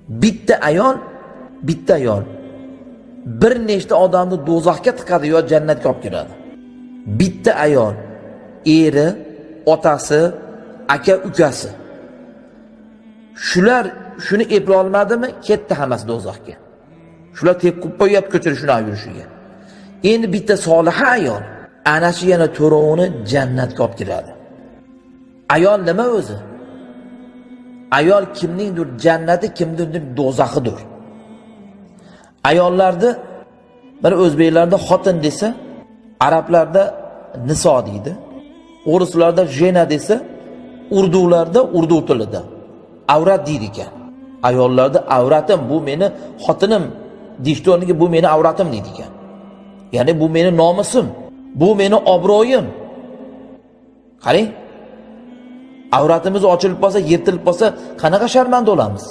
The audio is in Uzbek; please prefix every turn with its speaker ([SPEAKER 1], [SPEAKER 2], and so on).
[SPEAKER 1] Bitta ayol bir nechta odamni do'zaxga tiqadi yo jannatga olib kiradi. Bitta ayol, eri, otasi, aka, ukasi. Shular shuni eplay olmadimi, ketdi hammasi do'zaxga. Shular tepib qo'yapti ko'chirishini yurishiga. Endi bitta soliha ayol ana shu yana to'rovini jannatga olib kiradi. Ayol nima o'zi? Ayol kimningdir jannati, kimningdir do'zaxidir. Ayollarda bir o'zbeklarda xotin desa, arablarda niso deydi. O'rislarda jena desa, urdularda urdu tilida avrat deydi ekan. Ayollarda avratim, bu meni xotinim deyishdi o'rniga bu meni avratim deydi ekan. Ya'ni bu meni nomusim, bu meni obro'yim. Qarang, avratimiz ochilib qolsa, yirtilib qolsa, qanaqa sharmanda bo'lamiz?